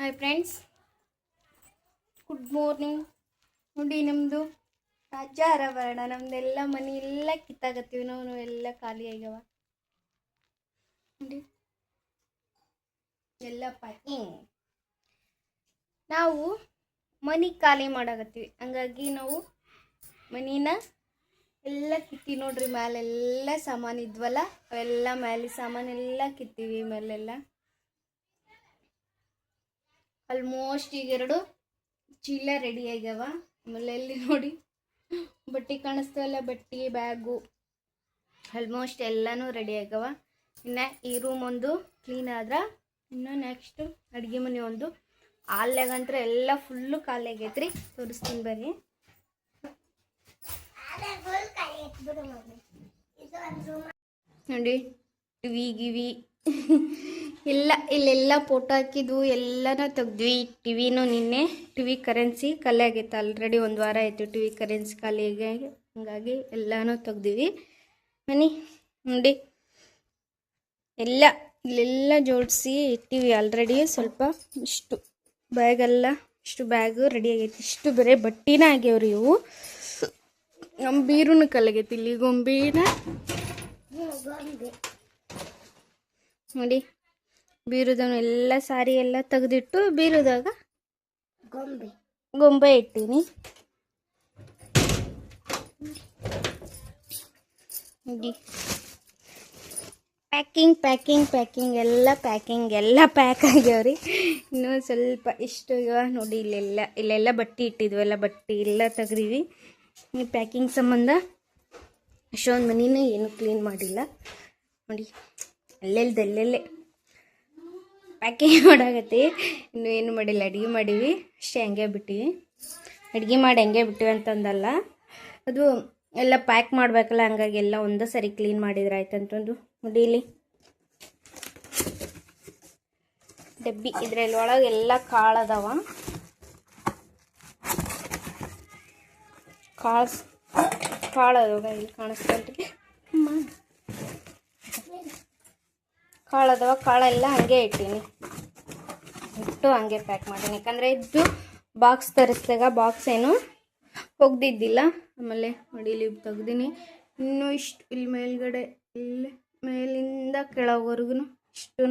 Hi friends, good morning. ನೋಡಿ ನಮ್ಮದು ರಾಜಾರವರಣ ನಮ್ದೆಲ್ಲ ಮನೆ ಎಲ್ಲ ಕಿತ್ತಾಗತ್ತೀವಿ ನಾವು ಎಲ್ಲ ಖಾಲಿ ಆಗ್ಯಾವ ನೋಡಿ ಎಲ್ಲ ಪ್ಯಾಕಿಂಗ್. ನಾವು ಮನೆ ಖಾಲಿ ಮಾಡಾಕತ್ತೀವಿ, ಹಂಗಾಗಿ ನಾವು ಮನಿನ ಎಲ್ಲ ಕಿತ್ತಿ ನೋಡ್ರಿ. ಮ್ಯಾಲೆಲ್ಲ ಸಾಮಾನು ಇದ್ವಲ್ಲ ಅವೆಲ್ಲ ಮ್ಯಾಲೆ ಸಾಮಾನೆಲ್ಲ ಕಿತ್ತೀವಿ. ಮೇಲೆಲ್ಲ ಆಲ್ಮೋಸ್ಟ್ ಈಗ 2 ಚೀಲ ರೆಡಿ ಆಗ್ಯಾವ. ಆಮೇಲೆ ಎಲ್ಲಿ ನೋಡಿ ಬಟ್ಟೆ ಕಾಣಿಸ್ತವಲ್ಲ, ಬಟ್ಟೆ ಬ್ಯಾಗು ಆಲ್ಮೋಸ್ಟ್ ಎಲ್ಲನೂ ರೆಡಿ ಆಗ್ಯಾವ. ಇನ್ನು ಈ ರೂಮ್ ಒಂದು ಕ್ಲೀನ್ ಆದ್ರೆ ಇನ್ನು ನೆಕ್ಸ್ಟ್ ಅಡುಗೆ ಮನೆ ಒಂದು ಹಾಲ್ಯಾಗಂತ್ರ ಎಲ್ಲ ಫುಲ್ಲು ಖಾಲಿ ಆಗೈತ್ರಿ. ತೋರಿಸ್ತೀನಿ ಬರ್ರಿ. ನೋಡಿ ಟಿವಿ ಗಿವಿ ಎಲ್ಲ ಇಲ್ಲೆಲ್ಲ ಫೋಟೋ ಹಾಕಿದ್ವು, ಎಲ್ಲನೂ ತೆಗ್ದ್ವಿ. ಟಿವಿನೂ ನಿನ್ನೆ ಟಿವಿ ಕರೆನ್ಸಿ ಖಾಲಿ ಆಗೈತೆ ಆಲ್ರೆಡಿ, 1 ವಾರ ಆಯಿತು ಟಿವಿ ಕರೆನ್ಸಿ ಖಾಲಿ ಆಗಿ. ಹಂಗಾಗಿ ಎಲ್ಲನೂ ತೆಗ್ದಿವಿ. ಮನೆ ನೋಡಿ ಎಲ್ಲ ಇಲ್ಲೆಲ್ಲ ಜೋಡಿಸಿ ಇಟ್ಟಿವಿ ಆಲ್ರೆಡಿ. ಸ್ವಲ್ಪ ಇಷ್ಟು ಬ್ಯಾಗೆಲ್ಲ ಇಷ್ಟು ಬ್ಯಾಗು ರೆಡಿ ಆಗೈತಿ. ಇಷ್ಟು ಬರೀ ಬಟ್ಟಿನ ಆಗ್ಯಾವ್ರಿ ಇವು. ನಮ್ಮ ಬೀರುನು ಕಲಾಗೈತಿ. ಇಲ್ಲಿ ಗೊಂಬಿನ ನೋಡಿ, ಬೀರುದವನು ಎಲ್ಲ ಸಾರಿ ಎಲ್ಲ ತೆಗೆದಿಟ್ಟು ಬೀರುದಾಗ ಗೊಂಬೆ ಇಟ್ಟೀನಿ. ನೋಡಿ ಪ್ಯಾಕಿಂಗ್ ಪ್ಯಾಕಿಂಗ್ ಪ್ಯಾಕಿಂಗ್ ಎಲ್ಲ ಪ್ಯಾಕ್ ಆಗ್ಯಾವ್ರಿ. ಇನ್ನೂ ಸ್ವಲ್ಪ ಇಷ್ಟು ನೋಡಿ, ಇಲ್ಲೆಲ್ಲ ಬಟ್ಟೆ ಇಟ್ಟಿದ್ವಲ್ಲ, ಬಟ್ಟೆ ಎಲ್ಲ ತೆಗ್ದೀವಿ. ಈ ಪ್ಯಾಕಿಂಗ್ ಸಂಬಂಧ ಅಷ್ಟೊಂದು ಮನಿನೂ ಏನು ಕ್ಲೀನ್ ಮಾಡಿಲ್ಲ ನೋಡಿ. ಅಲ್ಲೆಲ್ಲೇ ಪ್ಯಾಕಿಂಗ್ ಮಾಡಾಗತ್ತೆ. ಇನ್ನೂ ಏನು ಮಾಡಿಲ್ಲ, ಅಡುಗೆ ಮಾಡೀವಿ ಅಷ್ಟೇ. ಹಂಗೆ ಬಿಟ್ಟಿವಿ, ಅಡುಗೆ ಮಾಡಿ ಹಂಗೆ ಬಿಟ್ಟಿವಿ ಅಂತಂದಲ್ಲ, ಅದು ಎಲ್ಲ ಪ್ಯಾಕ್ ಮಾಡಬೇಕಲ್ಲ, ಹಂಗಾಗಿ ಎಲ್ಲ ಒಂದೇ ಸರಿ ಕ್ಲೀನ್ ಮಾಡಿದ್ರೆ ಆಯ್ತು ಅಂತಂದು. ನೋಡಿ ಇಲ್ಲಿ ಡಬ್ಬಿ, ಇದ್ರಲ್ಲಿ ಒಳಗೆ ಎಲ್ಲ ಕಾಳು ಅದಾವ. ಕಾಳು ಅದಾವ, ಇಲ್ಲಿ ಕಾಣಿಸ್ತಲ್ರಿ ಕಾಳು ಅದಾವ. ಕಾಳೆಲ್ಲ ಹಂಗೆ ಇಟ್ಟೀನಿ, ಇಟ್ಟು ಹಂಗೆ ಪ್ಯಾಕ್ ಮಾಡೀನಿ. ಯಾಕಂದರೆ ಇದು ಬಾಕ್ಸ್ ತರಿಸಿದಾಗ ಬಾಕ್ಸ್ ಏನು ಒಗ್ದಿದ್ದಿಲ್ಲ. ಆಮೇಲೆ ನೋಡಿ ಇಲ್ಲಿ ತೆಗ್ದೀನಿ. ಇನ್ನೂ ಇಷ್ಟು ಇಲ್ಲಿ ಮೇಲ್ಗಡೆ, ಇಲ್ಲಿ ಮೇಲಿಂದ ಕೆಳವರೆಗೂ ಇಷ್ಟೂ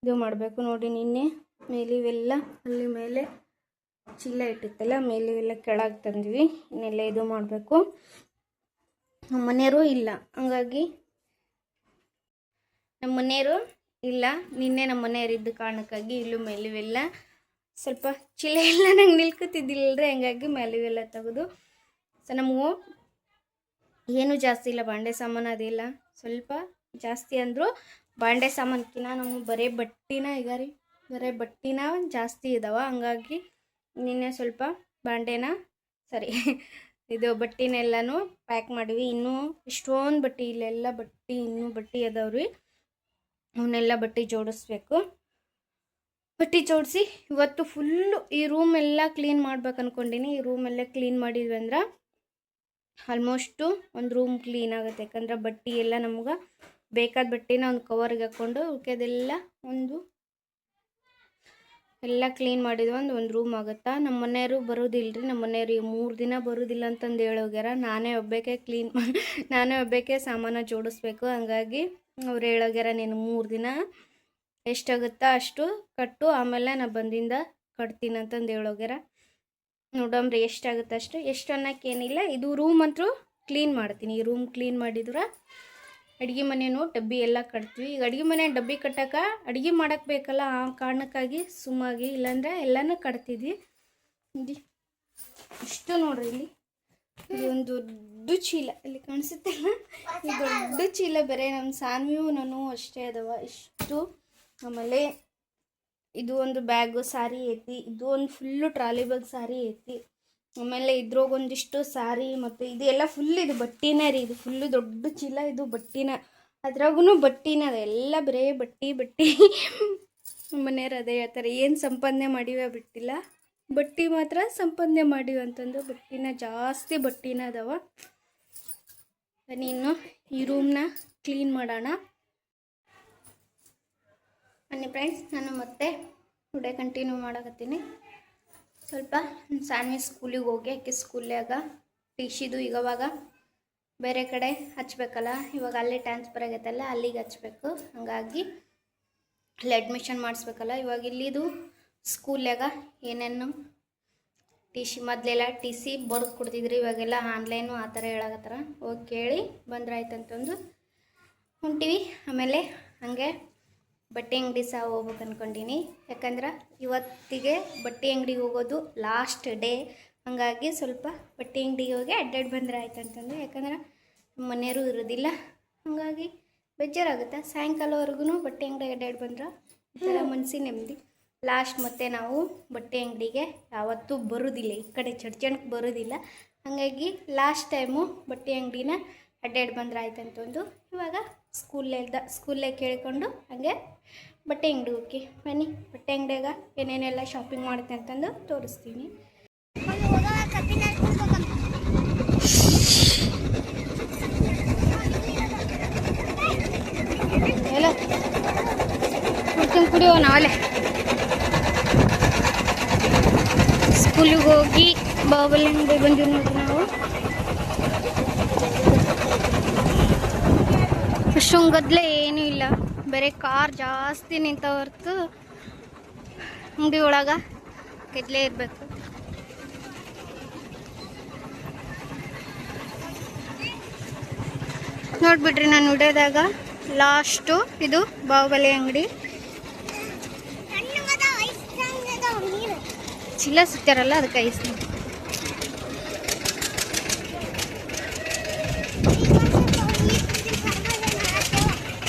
ಇದು ಮಾಡಬೇಕು ನೋಡಿ. ನಿನ್ನೆ ಮೇಲೆ ಇವೆಲ್ಲ ಅಲ್ಲಿ ಮೇಲೆ ಚೀಲ ಇಟ್ಟಿತ್ತಲ್ಲ, ಮೇಲೆ ಇವೆಲ್ಲ ಕೆಳಗೆ ತಂದ್ವಿ. ಇನ್ನೆಲ್ಲ ಇದು ಮಾಡಬೇಕು. ನಮ್ಮ ಮನೆಯವರು ಇಲ್ಲ, ಹಂಗಾಗಿ ನಮ್ಮ ಮನೆಯವರು ಇಲ್ಲ. ನಿನ್ನೆ ನಮ್ಮ ಮನೆಯವ್ರಿದ್ದ ಕಾರಣಕ್ಕಾಗಿ ಇಲ್ಲೂ ಮೇಲಿವೆಲ್ಲ ಸ್ವಲ್ಪ ಚೀಲ ಎಲ್ಲ ನಂಗೆ ನಿಲ್ಕುತ್ತಿದ್ದಿಲ್ಲರಿ, ಹಂಗಾಗಿ ಮೇಲಿವೆಲ್ಲ ತೆಗೆದು. ಸೊ ನಮಗೂ ಏನೂ ಜಾಸ್ತಿ ಇಲ್ಲ, ಬಾಂಡೆ ಸಾಮಾನು ಅದಿಲ್ಲ. ಸ್ವಲ್ಪ ಜಾಸ್ತಿ ಅಂದರು ಬಾಂಡೆ ಸಾಮಾನ್ಕಿನ ನಮಗೆ ಬರೀ ಬಟ್ಟಿನ ಈಗ ರೀ, ಬರೀ ಬಟ್ಟಿನ ಜಾಸ್ತಿ ಇದ್ದಾವೆ. ಹಂಗಾಗಿ ನಿನ್ನೆ ಸ್ವಲ್ಪ ಬಾಂಡೆನ ಇದು ಬಟ್ಟಿನೆಲ್ಲನೂ ಪ್ಯಾಕ್ ಮಾಡಿವಿ. ಇನ್ನೂ ಇಷ್ಟೊಂದು ಬಟ್ಟೆ, ಇಲ್ಲೆಲ್ಲ ಬಟ್ಟೆ ಇನ್ನೂ ಬಟ್ಟೆ ಅದಾವ್ರಿ. ಅವನ್ನೆಲ್ಲ ಬಟ್ಟೆ ಜೋಡಿಸ್ಬೇಕು. ಬಟ್ಟೆ ಜೋಡಿಸಿ ಇವತ್ತು ಫುಲ್ಲು ಈ ರೂಮ್ ಎಲ್ಲ ಕ್ಲೀನ್ ಮಾಡ್ಬೇಕು ಅಂದ್ಕೊಂಡೀನಿ. ಈ ರೂಮ್ ಎಲ್ಲ ಕ್ಲೀನ್ ಮಾಡಿದ್ವಿ ಅಂದ್ರೆ ಆಲ್ಮೋಸ್ಟು ಒಂದು ರೂಮ್ ಕ್ಲೀನ್ ಆಗುತ್ತೆ. ಯಾಕಂದ್ರೆ ಬಟ್ಟೆ ಎಲ್ಲ ನಮ್ಗೆ ಬೇಕಾದ ಬಟ್ಟೆನ ಒಂದು ಕವರ್ಗೆ ಹಾಕ್ಕೊಂಡು ಉಳ್ಕೆದೆಲ್ಲ ಎಲ್ಲ ಕ್ಲೀನ್ ಮಾಡಿದ್ವಿ ಒಂದು ರೂಮ್ ಆಗುತ್ತಾ. ನಮ್ಮ ಮನೆಯವರು ಬರೋದಿಲ್ಲ ರೀ, ನಮ್ಮ ಮನೆಯವರು 3 ದಿನ ಬರೋದಿಲ್ಲ ಅಂತಂದು ಹೇಳೋಗ್ಯಾರ. ನಾನೇ ಒಬ್ಬಾಕೆ ಸಾಮಾನು ಜೋಡಿಸ್ಬೇಕು. ಹಂಗಾಗಿ ಅವ್ರು ಹೇಳೋಗ್ಯಾರ, ನೀನು 3 ದಿನ ಎಷ್ಟಾಗುತ್ತಾ ಅಷ್ಟು ಕಟ್ಟು, ಆಮೇಲೆ ನಾ ಬಂದಿಂದ ಕಟ್ತೀನಿ ಅಂತಂದು ಹೇಳೋಗ್ಯಾರ. ನೋಡಮ್ರಿ ಎಷ್ಟಾಗುತ್ತೆ ಅಷ್ಟು. ಎಷ್ಟು ಅನ್ನೋಕ್ಕೇನಿಲ್ಲ. ಇದು ರೂಮ್ ಅಂತೂ ಕ್ಲೀನ್ ಮಾಡ್ತೀನಿ. ಈ ರೂಮ್ ಕ್ಲೀನ್ ಮಾಡಿದ್ರೆ ಅಡುಗೆ ಮನೆಯೂ ಡಬ್ಬಿ ಎಲ್ಲ ಕಟ್ತೀವಿ. ಈಗ ಅಡುಗೆ ಮನೆ ಡಬ್ಬಿ ಕಟ್ಟಕ್ಕೆ ಅಡುಗೆ ಮಾಡೋಕ್ಕೆ ಬೇಕಲ್ಲ, ಆ ಕಾರಣಕ್ಕಾಗಿ ಸುಮ್ಮಾಗಿ, ಇಲ್ಲಾಂದರೆ ಎಲ್ಲನೂ ಕಟ್ತಿದ್ವಿ. ಇಲ್ಲಿ ಇಷ್ಟು ನೋಡ್ರಿ, ಇಲ್ಲಿ ಇದೊಂದು ದೊಡ್ಡ ಚೀಲ ಇಲ್ಲಿ ಕಾಣಿಸುತ್ತಲ್ಲ, ಈ ದೊಡ್ಡ ಚೀಲ ಬೇರೆ ನಮ್ಮ ಸಾನ್ವಿಯೂ ನಾನು ಅಷ್ಟೇ ಅದಾವ ಇಷ್ಟು. ಆಮೇಲೆ ಇದು ಒಂದು ಬ್ಯಾಗು ಸಾರಿ ಐತಿ, ಇದು ಒಂದು ಫುಲ್ಲು ಟ್ರಾಲಿ ಬ್ಯಾಗ್ ಸಾರಿ ಐತಿ. ಆಮೇಲೆ ಇದ್ರಾಗೊಂದಿಷ್ಟು ಸಾರಿ, ಮತ್ತು ಇದು ಎಲ್ಲ ಫುಲ್ ಇದು ಬಟ್ಟಿನೇ ರೀ. ಇದು ಫುಲ್ಲು ದೊಡ್ಡ ಚೀಲ, ಇದು ಬಟ್ಟಿನ, ಅದ್ರಾಗೂ ಬಟ್ಟಿನ ಅದ ಎಲ್ಲ ಬರೇ ಬಟ್ಟೆ. ಮನೆಯವ್ರು ಅದೇ ಹೇಳ್ತಾರೆ, ಏನು ಸಂಪಾದನೆ ಮಾಡಿವೆ ಬಿಟ್ಟಿಲ್ಲ, ಬಟ್ಟೆ ಮಾತ್ರ ಸಂಪಾದನೆ ಮಾಡಿವೆ ಅಂತಂದು. ಬಟ್ಟಿನ ಜಾಸ್ತಿ ಬಟ್ಟಿನ ಅದಾವ. ನೀನು ಈ ರೂಮ್ನ ಕ್ಲೀನ್ ಮಾಡೋಣ ಬನ್ನಿ ಫ್ರೆಂಡ್ಸ್. ನಾನು ಮತ್ತೆ ವಿಡಿಯೋ ಕಂಟಿನ್ಯೂ ಮಾಡಕತ್ತೀನಿ. ಸ್ವಲ್ಪ ಸಾನ್ವಿ ಸ್ಕೂಲಿಗೆ ಹೋಗಿ ಆಕೆ ಸ್ಕೂಲ್ಯಾಗ ಟಿಶಿದು ಈಗವಾಗ ಬೇರೆ ಕಡೆ ಹಚ್ಬೇಕಲ್ಲ, ಇವಾಗ ಅಲ್ಲೇ ಟ್ರಾನ್ಸ್ಫರ್ ಆಗೈತಲ್ಲ ಅಲ್ಲಿಗೆ ಹಚ್ಬೇಕು. ಹಾಗಾಗಿ ಅಲ್ಲಿ ಅಡ್ಮಿಷನ್ ಮಾಡಿಸ್ಬೇಕಲ್ಲ. ಇವಾಗ ಇಲ್ಲಿದು ಸ್ಕೂಲ್ಯಾಗ ಏನೇನು ಮೊದಲೆಲ್ಲ ಟಿ ಸಿ ಬರ್ದು ಕೊಡ್ತಿದ್ರಿ, ಇವಾಗೆಲ್ಲ ಆನ್ಲೈನು ಆ ಥರ ಹೇಳಕತ್ತಾರ. ಹೋಗಿ ಕೇಳಿ ಬಂದ್ರಾಯ್ತಂತಂದು ಹೊಂಟಿವಿ. ಆಮೇಲೆ ಹಾಗೆ ಬಟ್ಟೆ ಅಂಗಡಿ ಸಹ ಹೋಗ್ಬೇಕು ಅಂದ್ಕೊಂಡೀನಿ. ಯಾಕಂದ್ರೆ ಇವತ್ತಿಗೆ ಬಟ್ಟೆ ಅಂಗಡಿಗೆ ಹೋಗೋದು ಲಾಸ್ಟ್ ಡೇ. ಹಾಗಾಗಿ ಸ್ವಲ್ಪ ಬಟ್ಟೆ ಅಂಗಡಿಗೆ ಹೋಗಿ ಅಡ್ಡಾಡಿ ಬಂದ್ರೆ ಆಯ್ತಂತಂದು. ಯಾಕಂದ್ರೆ ಮನೆಯವರು ಇರೋದಿಲ್ಲ, ಹಾಗಾಗಿ ಬೇಜಾರಾಗುತ್ತೆ. ಸಾಯಂಕಾಲವರೆಗೂ ಬಟ್ಟೆ ಅಂಗಡಿಗೆ ಅಡ್ಡಾಡಿ ಬಂದ್ರೆ ಈ ಥರ ಮನಸ್ಸಿನ ನೆಮ್ಮದಿ. ಲಾಸ್ಟ್ ಮತ್ತು ನಾವು ಬಟ್ಟೆ ಅಂಗಡಿಗೆ ಯಾವತ್ತೂ ಬರೋದಿಲ್ಲ, ಈ ಕಡೆ ಚಡ್ಚಣಕ್ಕೆ ಬರೋದಿಲ್ಲ. ಹಾಗಾಗಿ ಲಾಸ್ಟ್ ಟೈಮು ಬಟ್ಟೆ ಅಂಗಡಿನ ಅಡ್ಡಾಡಿ ಬಂದ್ರೆ ಆಯ್ತಂತಂದು ಇವಾಗ ಸ್ಕೂಲೇ ಕೇಳಿಕೊಂಡು ಹಾಗೆ ಬಟ್ಟೆ ಅಂಗಡಿ ಹೋಗಿ ಬನ್ನಿ. ಬಟ್ಟೆ ಅಂಗಡಿಯಾಗ ಏನೇನೆಲ್ಲ ಶಾಪಿಂಗ್ ಮಾಡುತ್ತೆ ಅಂತಂದು ತೋರಿಸ್ತೀನಿ. ಎಲ್ಲ ಕುಡಿಯೋ ನಾವಲ್ಲೇ ಸ್ಕೂಲಿಗೆ ಹೋಗಿ ಬಾಬಲ್ ಅಂಗಡಿ ಬಂದಿವಿ ನೋಡ್ರಿ. ನಾವು ಅಷ್ಟೊಂದು ಗದ್ದಲೆ ಏನೂ ಇಲ್ಲ, ಬರೀ ಕಾರ್ ಜಾಸ್ತಿ ನಿಂತ ಹೊರ್ತು ಅಂಗಡಿ ಒಳಗೆ ಗದ್ದಲೆ ಇರಬೇಕು. ನೋಡ್ಬಿಡ್ರಿ ನಾನು ವಿಡಿಯೋದಾಗ ಲಾಸ್ಟು ಇದು ಬಾಹುಬಲಿ ಅಂಗಡಿ. ಚಿಲ್ಲ ಸುತ್ತಾರಲ್ಲ ಅದಕ್ಕೆ ಐಸ್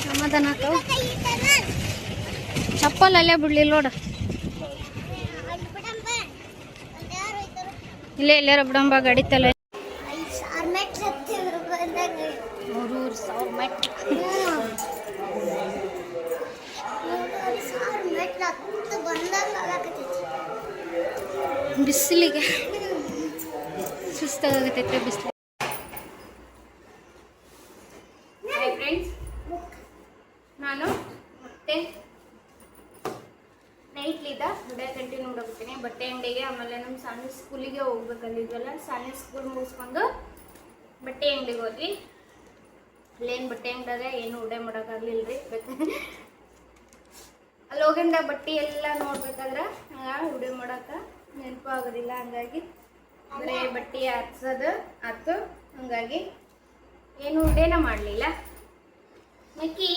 ಸಮಾಧಾನ ಆತವ. ಚಪ್ಪಲ್ ಅಲ್ಲೇ ಬಿಡ್ಲಿಲ್ಲ ನೋಡ, ಇಲ್ಲೇ ಎಲ್ಲಾರ ಬಿಡಂಬ ಗಾಡಿ ತಲೆ 3,000 ಮೆಟ್ಲು. ಬಿಸಿಲಿಗೆ ಸುಸ್ತಾಗತ್ತೈತೆ ಬಿಸಿಲು. ಹಾಯ್ ಫ್ರೆಂಡ್ಸ್, ನಾನು ಮತ್ತೆ ನೈಟ್ಲಿದ್ದ ವಿಡಿಯೋ ಕಂಟಿನ್ಯೂ ಹೋಗ್ತೀನಿ ಬಟ್ಟೆ ಅಂಗಡಿಗೆ. ಆಮೇಲೆ ನಮ್ಮ ಸಾನ್ವಿ ಸ್ಕೂಲಿಗೆ ಹೋಗ್ಬೇಕಲ್ಲಿದ್ವಲ್ಲ, ಸಾನ್ವಿ ಸ್ಕೂಲ್ ಮುಗಿಸ್ಕೊಂಡು ಬಟ್ಟೆ ಅಂಗಡಿಗೆ ಹೋದ್ವಿ. ಅಲ್ಲೇನು ಬಟ್ಟೆ ಅಂಗಡಿಯಾಗ ಏನು ಉಡೆ ಮಾಡೋಕ್ಕಾಗಲಿಲ್ಲ ರೀ. ಅಲ್ಲಿ ಹೋಗಿಂದ ಬಟ್ಟೆ ಎಲ್ಲ ನೋಡ್ಬೇಕಾದ್ರೆ ಉಡೆ ಮಾಡೋಕೆ ನೆನಪು ಆಗೋದಿಲ್ಲ. ಹಂಗಾಗಿ ಬರೀ ಬಟ್ಟೆ ಹರ್ಸೋದು ಆಯ್ತು. ಹಂಗಾಗಿ ಏನು ಉಡೇನ ಮಾಡಲಿಲ್ಲ. ಮಕ್ಕಿ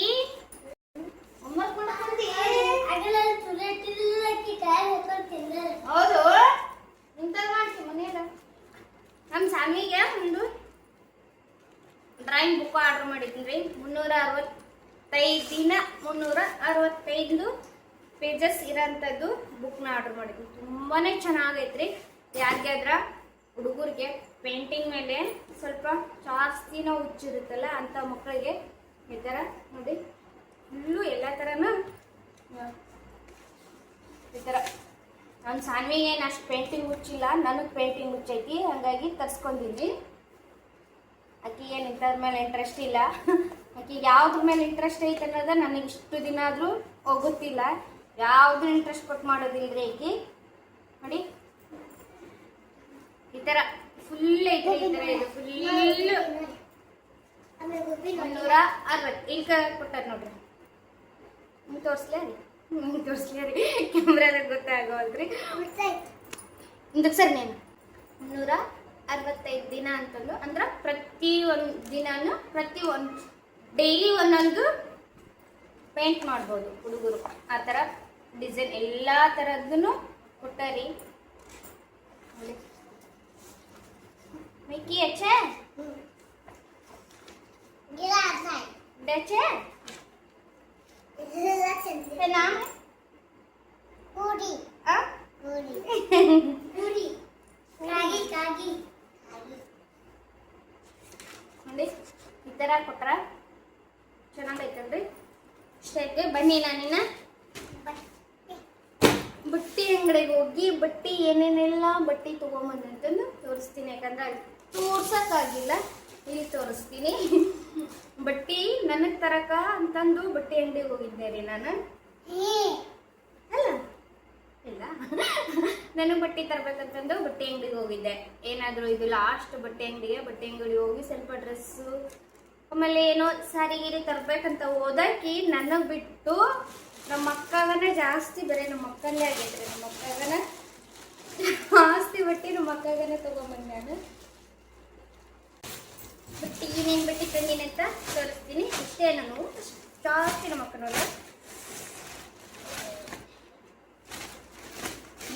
ಹೌದು ಇಂಥದ್ದು ಮಾಡ್ತೀವಿ ಮನೆಯಾಗ. ನಮ್ಮ ಸಾಮಿಗೆ ಒಂದು ಡ್ರಾಯಿಂಗ್ ಬುಕ್ ಆರ್ಡ್ರ್ ಮಾಡಿದ್ದೀನಿ. 365 ಪೇಜಸ್ ಇರೋಂಥದ್ದು ಬುಕ್ನ ಆರ್ಡ್ರ್ ಮಾಡಿದ್ದೀನಿ. ತುಂಬಾ ಚೆನ್ನಾಗೈತ್ರಿ. ಯಾರಿಗಾದ್ರ ಹುಡುಗರಿಗೆ ಪೇಂಟಿಂಗ್ ಮೇಲೆ ಸ್ವಲ್ಪ ಜಾಸ್ತಿನ ಹುಚ್ಚಿರುತ್ತಲ್ಲ ಅಂಥ ಮಕ್ಕಳಿಗೆ ಈ ಥರ ನೋಡಿ ಫುಲ್ಲು ಎಲ್ಲ ಥರನೂ ಈ ಥರ. ನಾನು ಸಾನ್ವಿಗೆ ಏನು ಅಷ್ಟು ಪೇಂಟಿಂಗ್ ಹುಚ್ಚಿಲ್ಲ, ನನಗೆ ಪೇಂಟಿಂಗ್ ಹುಚ್ಚೈತಿ. ಹಾಗಾಗಿ ತರಿಸ್ಕೊಂಡಿದ್ವಿ. ಆಕೆಗೆ ಏನು ಇಂಥದ್ರ ಮೇಲೆ ಇಂಟ್ರೆಸ್ಟ್ ಇಲ್ಲ. ಆಕೆಗೆ ಯಾವುದ್ರ ಮೇಲೆ ಇಂಟ್ರೆಸ್ಟ್ ಐತೆ ಅನ್ನೋದು ನನಗೆ ಇಷ್ಟು ದಿನ ಆದರೂ ಗೊತ್ತಿಲ್ಲ. ಯಾವುದು ಇಂಟ್ರೆಸ್ಟ್ ಕೊಟ್ಟು ಮಾಡೋದಿಲ್ಲ ರೀ ಆಕೆ. ನೋಡಿ ಈ ಥರ ಫುಲ್ ಐತೆ. ಈ ಥರ ಇದು ಫುಲ್ಲು 360 ಈಗ ಕೊಟ್ಟಾರ ನೋಡ್ರಿ. ತೋರಿಸ್ಲೇ ರೀ ಕ್ಯಾಮ್ರಾದಾಗ ಗೊತ್ತಾಗೋಲ್ರಿ. ಇದಕ್ಕೆ ಸರಿ ನೀನು 365 ದಿನ ಅಂತಂದು ಅಂದ್ರೆ ಪ್ರತಿ ಒಂದು ದಿನಾನು ಡೈಲಿ ಒಂದೊಂದು ಪೇಂಟ್ ಮಾಡ್ಬೋದು ಹುಡುಗರು. ಆ ಥರ ಡಿಸೈನ್ ಎಲ್ಲ ಥರದ್ದು ಕೊಟ್ಟಾರಿ. मिकी अच्छा है? गिलास है। अच्छा है? इसका नाम है? पूरी। हाँ? पूरी। पूरी। कागी कागी। ನೋಡಿ ಈ ಥರ ಕೊಟ್ರ ಚೆನ್ನಾಗೈತಲ್ರಿ. ಇಷ್ಟೈತೆ. ಬನ್ನಿ ನಾನಿನ್ನ ಬಟ್ಟೆ ಅಂಗಡಿಗೆ ಹೋಗಿ ಬಟ್ಟೆ ಏನೇನೆಲ್ಲ ಬಟ್ಟೆ ತೊಗೊಂಬಂದಂತಂದು ತೋರಿಸ್ತೀನಿ. ಯಾಕಂದ್ರೆ ಅಲ್ಲಿ ತೋರ್ಸೋಕ್ಕಾಗಿಲ್ಲ, ಇಲ್ಲಿ ತೋರಿಸ್ತೀನಿ. ಬಟ್ಟೆ ನನಗೆ ತರಕ ಅಂತಂದು ಬಟ್ಟೆ ಅಂಗಡಿಗೆ ಹೋಗಿದ್ದೆ ರೀ ನಾನು. ಅಲ್ಲ ಇಲ್ಲ. ನನಗೆ ಬಟ್ಟೆ ತರಬೇಕಂತಂದು ಬಟ್ಟೆ ಅಂಗಡಿಗೆ ಹೋಗಿದ್ದೆ. ಏನಾದರೂ ಇದು ಲಾಸ್ಟ್ ಬಟ್ಟೆ ಅಂಗಡಿಗೆ ಹೋಗಿ ಸ್ವಲ್ಪ ಡ್ರೆಸ್ಸು ಆಮೇಲೆ ಏನೋ ಸಾರಿ ಗೀರಿ ತರಬೇಕಂತ ಹೋದಾಕಿ ನನಗೆ ಬಿಟ್ಟು ನಮ್ಮ ಅಕ್ಕಗನ ಜಾಸ್ತಿ ಬರೀ ನಮ್ಮ ಅಕ್ಕಲ್ಲೇ ಆಗೈತ್ರಿ. ನಮ್ಮ ಅಕ್ಕಗನ ಜಾಸ್ತಿ ಬಟ್ಟೆ ನಮ್ಮ ಅಕ್ಕಗನ ತೊಗೊಂಬಂದು ನಾನು ಬಟ್ಟೆ ಏನೇನು ಬಟ್ಟೆ ತಂದೀನಿ ಅಂತ ತೋರಿಸ್ತೀನಿ. ಇಷ್ಟೇ ನಾನು ಜಾಸ್ತಿ ನಮ್ಮ ಅಕ್ಕನವ್ರ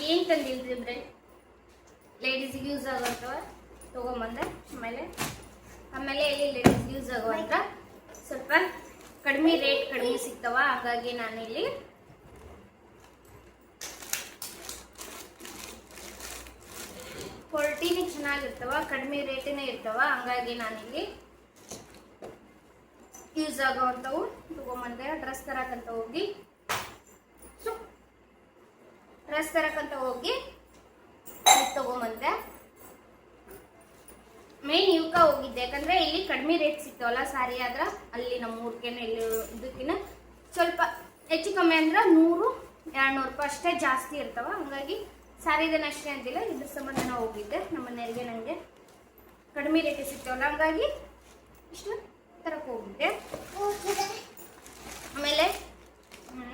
ಏನು ತಂದಿಲ್ರಿ ಅಂದ್ರೆ ಲೇಡೀಸಿಗೆ ಯೂಸ್ ಆಗೋಂಥವ ತೊಗೊಂಬಂದೆ. ಆಮೇಲೆ ಇಲ್ಲಿ ಲೇಡೀಸ್ಗೆ ಯೂಸ್ ಆಗುವಂಥ ಸ್ವಲ್ಪ ಕಡಿಮೆ ಸಿಗ್ತಾವ. ಹಾಗಾಗಿ ನಾನಿಲ್ಲಿ ಕ್ವಾಲಿಟಿನೇ ಚೆನ್ನಾಗಿರ್ತಾವ, ಕಡಿಮೆ ರೇಟಿನೇ ಇರ್ತಾವ. ಹಂಗಾಗಿ ನಾನಿಲ್ಲಿ ಯೂಸ್ ಆಗೋವಂಥವು ತೊಗೊಂಬಂದೆ. ಡ್ರೆಸ್ ತರಕಂತ ಹೋಗಿ ತಗೊಂಬಂದೆ. ಮೇನ್ ಇವಕ್ಕ ಹೋಗಿದ್ದೆ, ಯಾಕಂದ್ರೆ ಇಲ್ಲಿ ಕಡಿಮೆ ರೇಟ್ ಸಿಗ್ತಾವಲ್ಲ ಸಾರಿ ಆದ್ರೆ. ಅಲ್ಲಿ ನಮ್ಮ ಊರ್ಗೇನೆ ಇಲ್ಲಿ ಇದಕ್ಕಿನ್ನ ಸ್ವಲ್ಪ ಹೆಚ್ಚು ಕಮ್ಮಿ ಅಂದ್ರೆ 100-200 ರೂಪಾಯಿ ಅಷ್ಟೇ ಜಾಸ್ತಿ ಇರ್ತಾವ. ಹಂಗಾಗಿ ಸಾರಿದನ್ನ ಅಷ್ಟೇ ಅಂತಿಲ್ಲ, ಇದ್ರ ಸಂಬಂಧ ನಾವು ಹೋಗಿದ್ದೆ. ನಮ್ಮ ಮನೆಯವರಿಗೆ ನನಗೆ ಕಡಿಮೆ ರೇಟಿಗೆ ಸಿಗ್ತಾವಲ್ಲ, ಹಂಗಾಗಿ ಇಷ್ಟು ತರಕ್ಕೆ ಹೋಗಿದ್ದೆ. ಆಮೇಲೆ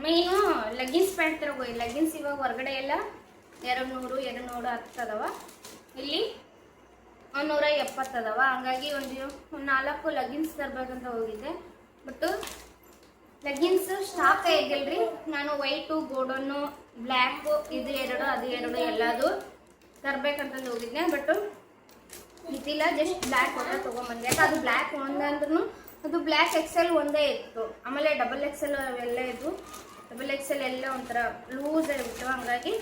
ಮೇನು ಲೆಗ್ಗಿನ್ಸ್ ಪ್ಯಾಂಟ್ ತರಗೋಗಿ. ಲೆಗ್ಗಿನ್ಸ್ ಇವಾಗ ಹೊರಗಡೆ ಎಲ್ಲ 200 ಅದಾವ, ಇಲ್ಲಿ 170 ಅದಾವ. ಹಂಗಾಗಿ ಒಂದು 4 ಲೆಗ್ಗಿನ್ಸ್ ತರಬೇಕಂತ ಹೋಗಿದ್ದೆ. ಬಟ್ ಲೆಗ್ಗಿನ್ಸ್ ಸ್ಟಾಕ್ ಆಗಿಲ್ರಿ. ನಾನು ವೈಟು, ಗೋಲ್ಡನ್ನು, ಬ್ಲ್ಯಾಕು ಇದು 2 ಅದು 2 ಎಲ್ಲದು ತರಬೇಕಂತಂದು ಹೋಗಿದ್ದೆ. ಬಟ್ ಇದಿಲ್ಲ, ಜಸ್ಟ್ ಬ್ಲ್ಯಾಕ್ ಒಂದೇ ತೊಗೊಂಬಂದೆ. ಯಾಕೆ ಅದು ಬ್ಲ್ಯಾಕ್ ಒಂದಂದ್ರೂ ಅದು ಬ್ಲ್ಯಾಕ್ XL ಒಂದೇ ಇತ್ತು. ಆಮೇಲೆ XXL ಅವೆಲ್ಲ ಇದ್ವು. XXL ಎಲ್ಲ ಒಂಥರ ಲೂಸ್ ಆಗಿಬಿಟ್ಟು, ಹಂಗಾಗಿ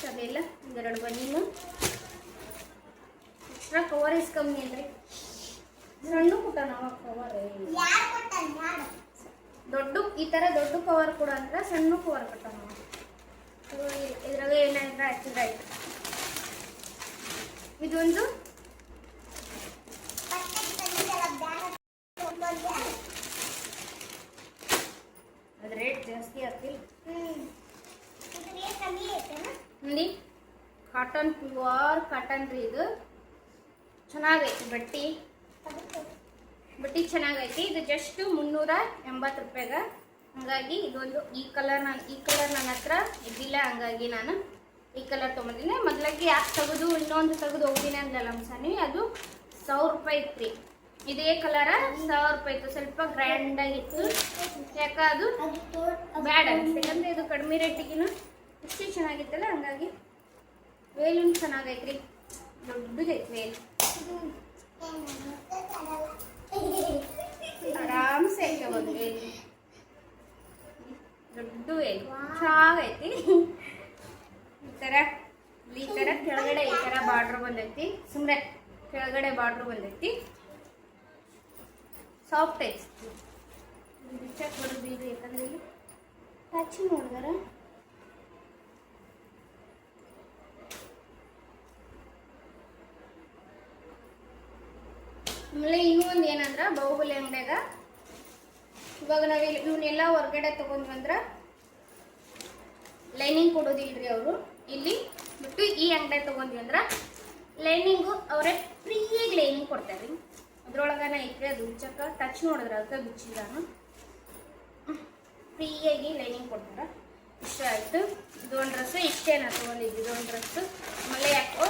ಸರಿಯಿಲ್ಲ. 2 ಬನೀನು ಎಕ್ಸ್ಟ್ರಾ ಕವರ್ ಕಮ್ಮಿ ಅಲ್ರಿ. ಸಣ್ಣ ಪುಟ್ಟ ನಾವು ಕವರ್ ದೊಡ್ಡ ಈ ಥರ ದೊಡ್ಡ ಕವರ್ ಕೂಡ ಅಂದ್ರೆ ಸಣ್ಣ ಕವರ್ ಕೊಟ್ಟ ನಾವು. ಇದ್ರಾಗ ಏನಾದ್ರೆ ಹಾಕಿದ್ರೆ ಆಯ್ತು. ಇದೊಂದು ಅದು ರೇಟ್ ಜಾಸ್ತಿ ಆಗ್ತಿಲ್ಲ ನೋಡಿ. ಕಾಟನ್, ಪ್ಯೂರ್ ಕಾಟನ್ ರೀ ಇದು. ಚೆನ್ನಾಗೈತಿ ಬಟ್ಟೆ ಚೆನ್ನಾಗೈತಿ. ಇದು ಜಸ್ಟ್ 380 ರೂಪಾಯಿಗೆ. ಹಂಗಾಗಿ ಇದೊಂದು ಈ ಕಲರ್ ನನ್ನ ಹತ್ರ ಇದ್ದಿಲ್ಲ, ಹಂಗಾಗಿ ನಾನು ಈ ಕಲರ್ ತೊಗೊಂಡಿನಿ. ಮೊದಲಾಗಿ ಯಾಕೆ ತೆಗೆದು ಇನ್ನೊಂದು ತೆಗೆದು ಹೋಗ್ತೀನಿ ಅಂದಲ್ಲ ಸಾನಿ, ಅದು 1000 ರೂಪಾಯಿ ಇತ್ತು. ಇದೇ ಕಲರ 1000 ರೂಪಾಯಿ ಇತ್ತು. ಸ್ವಲ್ಪ ಗ್ರ್ಯಾಂಡಾಗಿತ್ತು, ಯಾಕೆ ಅದು ಬ್ಯಾಡ ಅನಿಸ್ತು. ಯಾಕಂದರೆ ಇದು ಕಡಿಮೆ ರೇಟಿಗಿನ ಇಷ್ಟೇ ಚೆನ್ನಾಗಿತ್ತಲ್ಲ, ಹಂಗಾಗಿ ವೇಲೂ ಚೆನ್ನಾಗೈತ್ರಿ. ದೊಡ್ಡದೈತಿ ವೇಲ್, ಆರಾಮ್ಸೆ ಐತೆ ಒಂದು ವೇಲ್. ದೊಡ್ಡ ವೇಲ್ ಚೆನ್ನಾಗೈತಿ. ಈ ಥರ ಕೆಳಗಡೆ ಈ ಥರ ಬಾರ್ಡ್ರ್ ಬಂದೈತಿ. ಸುಮ್ಮನೆ ಕೆಳಗಡೆ ಬಾರ್ಡ್ರ್ ಬಂದೈತಿ. ಸಾಫ್ಟ್ ಐತಿ. ಬಿಚ್ಚಕ್ಕೆ ಬರೋದಿಲ್ಲ, ಯಾಕಂದ್ರೆ ಇಲ್ಲಿ ಟಚ್ ನೋಡಿದಾರ. ಆಮೇಲೆ ಇನ್ನೂ ಒಂದು ಏನಂದ್ರೆ ಬಾಹುಬಲಿ ಅಂಗಡಿಯಾಗ ಇವಾಗ ನಾವು ಇವನ್ನೆಲ್ಲ ಹೊರಗಡೆ ತೊಗೊಂಡು ಬಂದ್ರೆ ಲೈನಿಂಗ್ ಕೊಡೋದಿಲ್ರಿ ಅವರು. ಇಲ್ಲಿ ಬಿಟ್ಟು ಈ ಅಂಗಡಿ ತೊಗೊಂಡ್ವಿ ಅಂದ್ರೆ ಲೈನಿಂಗು ಅವರೇ ಫ್ರೀಯಾಗಿ ಲೈನಿಂಗ್ ಕೊಡ್ತಾರೆ. ಅದ್ರೊಳಗನ ಐತ್ರಿ, ಅದು ಉಚ್ಚಕ್ಕ ಟಚ್ ನೋಡಿದ್ರೆ ಅದಕ್ಕೆ ಬಿಚ್ಚಿದಾನು ಫ್ರೀಯಾಗಿ ಲೈನಿಂಗ್ ಕೊಡ್ತಾರೆ. ಇಷ್ಟ ಆಯಿತು. ಇದೊಂದು ಡ್ರೆಸ್ಸು ಇಷ್ಟೇ ನಾನು ತೊಗೊಂಡಿದ್ದು, ಇದೊಂದು ಡ್ರೆಸ್ಸು. ಆಮೇಲೆ ಯಾಕೋ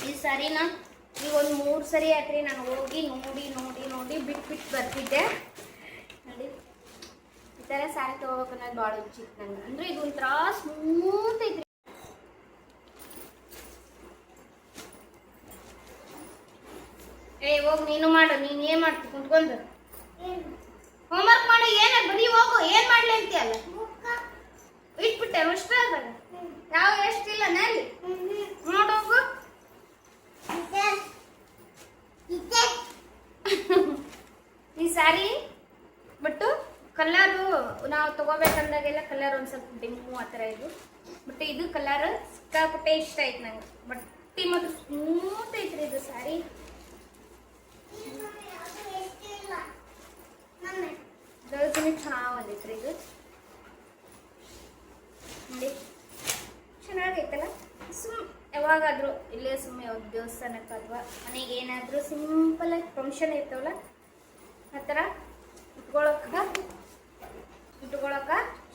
ಈ ಸಾರಿನ ಈಗ ಒಂದು 3 ಸರಿ ಆಯ್ತು ನಾನು ಹೋಗಿ ನೋಡಿ ಬಿಟ್ಟು ಬರ್ತಿದ್ದೆ. ನೋಡಿ ಈ ಥರ ಸ್ಯಾರಿ ತೊಗೋಬೇಕು ಅನ್ನೋದು ಭಾಳ ಹುಚ್ಚಿತ್ತು ನಂಗೆ. ಅಂದರೆ ಇದು ಒಂಥರ ಸ್ಮೂತ್ ಐತ್ರಿ. ಹೋಗಿ ನೀನು ಮಾಡು. ನೀನು ಏನು ಮಾಡ್ತಿ ಕುಂತ್ಕೊಂಡು? ಹೋಮ್ವರ್ಕ್ ಮಾಡಿ. ಏನ ಬರೀ ಹೋಗು, ಏನು ಮಾಡ್ಲಿ ಅಂತೀಯಲ್ಲ? ಇಟ್ಬಿಟ್ಟೆ ಅಷ್ಟೇ ಅದಾಗ ಯಾವ ಎಷ್ಟಿಲ್ಲ ನಲ್ಲಿ ನೋಡೋಗು. ಈ ಸ್ಯಾರಿ ಬಟ್ಟು ಕಲರು ನಾವು ತಗೋಬೇಕಂದಾಗೆಲ್ಲ ಕಲರ್ ಒಂದು ಸ್ವಲ್ಪ ಡಿಮ್ಮು ಆ ಥರ ಇದು. ಬಟ್ ಇದು ಕಲರ್ ಸಿಕ್ಕಾಪಟ್ಟೆ ಇಷ್ಟ ಆಯ್ತು ನಂಗೆ. ಬಟ್ಟೆ ಮಾತ್ರ ಸ್ಮೂತ್ ಐತ್ರಿ ಇದು ಸ್ಯಾರಿ. ಬ್ಲೌಸ್ನು ಚೆನ್ನಾಗಿ ಬಂದೈತ್ರಿ ಇದು ನೋಡಿ. ಯಾವಾಗಾದರೂ ಇಲ್ಲೇ ಸುಮ್ಮನೆ ಒಂದು ದೇವಸ್ಥಾನಕ್ಕೆ ಅಥವಾ ಮನೆಗೆ ಏನಾದರೂ ಸಿಂಪಲಾಗಿ ಫಂಕ್ಷನ್ ಇರ್ತಾವಲ್ಲ ಆ ಥರ ಇಟ್ಕೊಳಕ್ಕೆ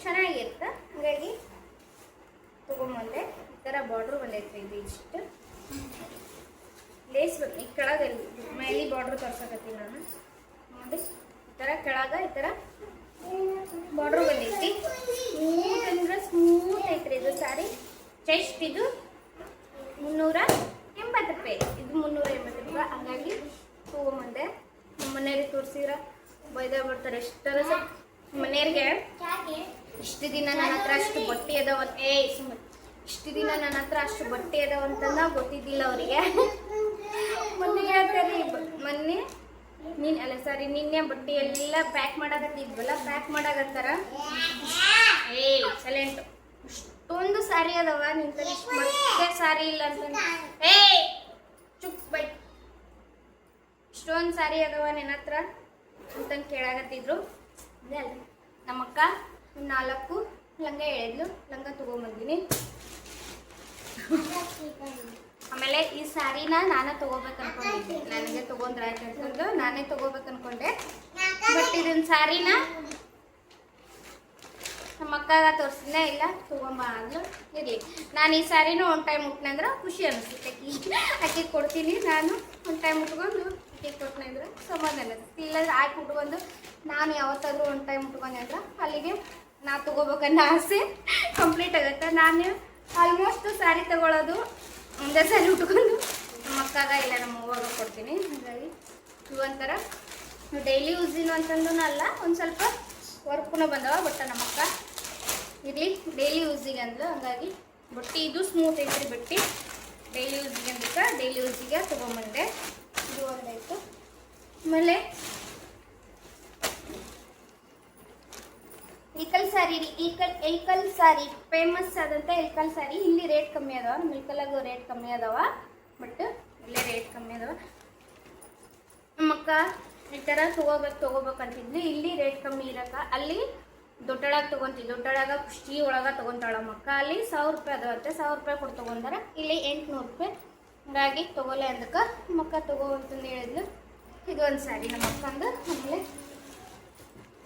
ಚೆನ್ನಾಗಿರುತ್ತೆ. ಹಾಗಾಗಿ ತೊಗೊಂಬಂದೆ. ಈ ಥರ ಬಾರ್ಡ್ರು ಬಂದೈತೆ. ಇದು ಇಷ್ಟು ಲೇಸ್ ಬಂದು ಈ ಕೆಳಗೆ ಮೇಲೆ ಬಾರ್ಡ್ರು ತೋರ್ಸಕತ್ತೀನಿ ನಾನು ನೋಡಿ. ಈ ಥರ ಕೆಳಗೆ ಈ ಥರ ಬಾರ್ಡ್ರು ಬಂದೈತಿ. ಸ್ಮೂತ್ ಅಂದ್ರೆ ಸ್ಮೂತ್ ಐತ್ರಿ ಇದು ಸ್ಯಾರಿ. ಜಸ್ಟ್ ಇದು 380 ರೂಪಾಯಿ. ಇದು 380 ರೂಪಾಯಿ. ಹಾಗಾಗಿ ತೊಗೊಂಬಂದೆ. ನಮ್ಮ ಮನೆಯವ್ರಿಗೆ ತೋರಿಸಿದ್ರೆ ಬೈದ ಬಿಡ್ತಾರೆ. ಎಷ್ಟರ ಮನೆಯವ್ರಿಗೆ ಇಷ್ಟು ದಿನ ನನ್ನ ಹತ್ರ ಅಷ್ಟು ಬಟ್ಟೆ ಅದಾವ ಇಷ್ಟು ದಿನ ನನ್ನ ಹತ್ರ ಅಷ್ಟು ಬಟ್ಟೆ ಅದಾವಂತಂದ ಗೊತ್ತಿದ್ದಿಲ್ಲ ಅವರಿಗೆ. ಮೊನ್ನೆ ಹೇಳ್ತಾರೆ ನಿನ್ನೆ ಬಟ್ಟೆ ಎಲ್ಲ ಪ್ಯಾಕ್ ಮಾಡಾಕತ್ತಿದ್ವಲ್ಲ, ಪ್ಯಾಕ್ ಮಾಡಾಕತ್ತಾರ. ಸೈಲೆಂಟ್. ಇಷ್ಟೊಂದು ಸಾರಿ ಅದಾವ ನಿನ್ ಮತ್ತೆ ಸಾರಿ ಇಲ್ಲ ಅಂತ ಚುಪ್ ಬೈ. ಇಷ್ಟೊಂದು ಸಾರಿ ಅದಾವ ನಿನ್ನ ಹತ್ರ ಅಂತಂದು ಕೇಳಾಕತ್ತಿದ್ರು. ಅದೇ ಅಲ್ಲ ನಮ್ಮಕ್ಕ 4 ಲಂಗ ಹೇಳಿದ್ಲು. ಲಂಗ ತಗೊಂಬಂದಿನಿ. ಆಮೇಲೆ ಈ ಸ್ಯಾರಿನ ನಾನೇ ತಗೋಬೇಕು ಅನ್ಕೊಂಡಿದ್ದೆ. ನನಗೆ ತಗೊಂಡ್ರೆ ಆಯ್ತು ಅಂತಂದು ನಾನೇ ತಗೋಬೇಕು ಅನ್ಕೊಂಡೆ. ಬಟ್ ಇದನ್ನ ಸ್ಯಾರಿನ ನಮ್ಮ ಅಕ್ಕಾಗ ತೋರಿಸಿದ್ನೇ ಇಲ್ಲ. ತಗೊಂಬ ಅಂದ್ಲು. ಇರಲಿ, ನಾನು ಈ ಸ್ಯಾರಿನೂ ಒಂದು ಟೈಮ್ ಮುಟ್ನಂದ್ರೆ ಖುಷಿ ಅನಿಸುತ್ತೆ. ಆಕೆ ಕೊಡ್ತೀನಿ. ನಾನು ಒಂದು ಟೈಮ್ ಉಟ್ಕೊಂಡು ಆಕೆ ಕೊಟ್ಟನಂದ್ರೆ ಸಮಾಧಾನ ಅನಿಸುತ್ತೆ. ಇಲ್ಲಾಂದ್ರೆ ಆಕೆ ಉಟ್ಕೊಂಡು ನಾನು ಯಾವತ್ತಾದ್ರೂ ಒಂದು ಟೈಮ್ ಉಟ್ಕೊಂಡೆ ಅಂದ್ರೆ ಅಲ್ಲಿಗೆ ನಾ ತಗೋಬೇಕನ್ನೋ ಆಸೆ ಕಂಪ್ಲೀಟ್ ಆಗುತ್ತೆ. ನಾನು ಆಲ್ಮೋಸ್ಟ್ ಸ್ಯಾರಿ ತಗೊಳ್ಳೋದು ಒಂದೇ ಸ್ಯಾರಿ ಉಟ್ಕೊಂಡು ನಮ್ಮ ಅಕ್ಕಾಗ ಇಲ್ಲ ನಮ್ಮ ಅವ್ವಾಗ ಕೊಡ್ತೀನಿ. ಹಾಗಾಗಿ ಇವೊಂಥರ ಡೈಲಿ ಯೂಸಿನ ಅಂತಂದೂ ಅಲ್ಲ, ಒಂದು ಸ್ವಲ್ಪ ವರ್ಕ್ನೂ ಬಂದವ. ಬಟ್ ನಮ್ಮ ಅಕ್ಕ ಇರಲಿ ಡೈಲಿ ಯೂಸಿಗೆ ಅಂದ್ಲು. ಹಂಗಾಗಿ ಬಟ್ಟೆ ಇದು ಸ್ಮೂತ್ ಐತ್ರಿ. ಬಟ್ಟೆ ಡೈಲಿ ಯೂಸಿಗೆ ಅಂದಕ್ಕೆ ಡೈಲಿ ಯೂಸಿಗೆ ತೊಗೊಂಬಂದೆ. ಇದು ಒಂದಾಯಿತು. ಆಮೇಲೆ ಇಲ್ಕಲ್ ಸ್ಯಾರಿ ರೀ. ಇಲ್ಕಲ್ ಸ್ಯಾರಿ ಫೇಮಸ್ ಆದಂಥ ಇಲ್ಕಲ್ ಸ್ಯಾರಿ. ಇಲ್ಲಿ ರೇಟ್ ಕಮ್ಮಿ ಅದಾವ. ನಮ್ಮ ಇಲ್ಕಲ್ಲಾಗ ರೇಟ್ ಕಮ್ಮಿ ಅದಾವ. ಬಟ್ ಇಲ್ಲೇ ರೇಟ್ ಕಮ್ಮಿ ಅದಾವ. ನಮ್ಮಕ್ಕ ಈ ಥರ ತೊಗೋಬೇಕಂತಿದ್ವಿ. ಇಲ್ಲಿ ರೇಟ್ ಕಮ್ಮಿ ಇರಕ್ಕ ಅಲ್ಲಿ ದೊಡ್ಡಳಾಗ ತೊಗೊಂತೀವಿ. ದೊಡ್ಡಳಾಗ ಕುಷ್ಟಿ ಒಳಗೆ ತೊಗೊಂತಾಳ ಮಕ್ಕ. ಅಲ್ಲಿ 1000 ರೂಪಾಯಿ ಅದಾವಂತೆ. 1000 ರೂಪಾಯಿ ಕೊಟ್ಟು ತೊಗೊಂಡಾರ. ಇಲ್ಲಿ 800 ರೂಪಾಯಿ. ಹಾಗಾಗಿ ತೊಗೊಲೆ ಅಂದಕ್ಕೆ ಮಕ್ಕ ತೊಗೋವಂತಂದು ಹೇಳಿದ್ಲು. ಇದು ಒಂದು ಸ್ಯಾರಿ ನಮ್ಮ ಅಕ್ಕಂದು. ಆಮೇಲೆ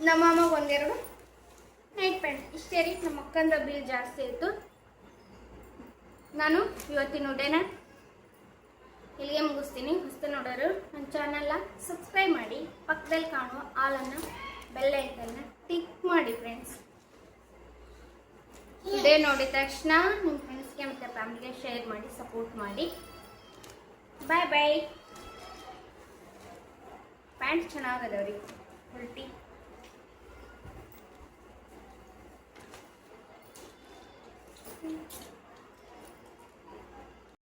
ನಮ್ಮ ಅಮ್ಮಗೆ ಒಂದೆರಡು ನೈಟ್ ಪ್ಯಾಂಟ್. ಇಷ್ಟೇ ರೀ. ನಮ್ಮ ಅಕ್ಕಂದ ಬಿಲ್ ಜಾಸ್ತಿ ಆಯಿತು. ನಾನು ಇವತ್ತಿನ ಉಡೇನ ಇಲ್ಲಿಗೆ ಮುಗಿಸ್ತೀನಿ. ಹೊಸ ನೋಡೋರು ನನ್ನ ಚಾನಲ್ನ ಸಬ್ಸ್ಕ್ರೈಬ್ ಮಾಡಿ, ಪಕ್ಕದಲ್ಲಿ ಕಾಣುವ ಆಲನ್ನು ಬೆಲ್ ಐಕನ್ನ ಟಿಕ್ ಮಾಡಿ ಫ್ರೆಂಡ್ಸ್. ವಿಡಿಯೋ ನೋಡಿದ ತಕ್ಷಣ ನಿಮ್ಮ ಫ್ರೆಂಡ್ಸ್ಗೆ ಮತ್ತು ಫ್ಯಾಮಿಲಿಗೆ ಶೇರ್ ಮಾಡಿ, ಸಪೋರ್ಟ್ ಮಾಡಿ. ಬಾಯ್ ಬಾಯ್. ಪ್ಯಾಂಟ್ ಚೆನ್ನಾಗದವ್ರಿ. ಉಲ್ಟಿ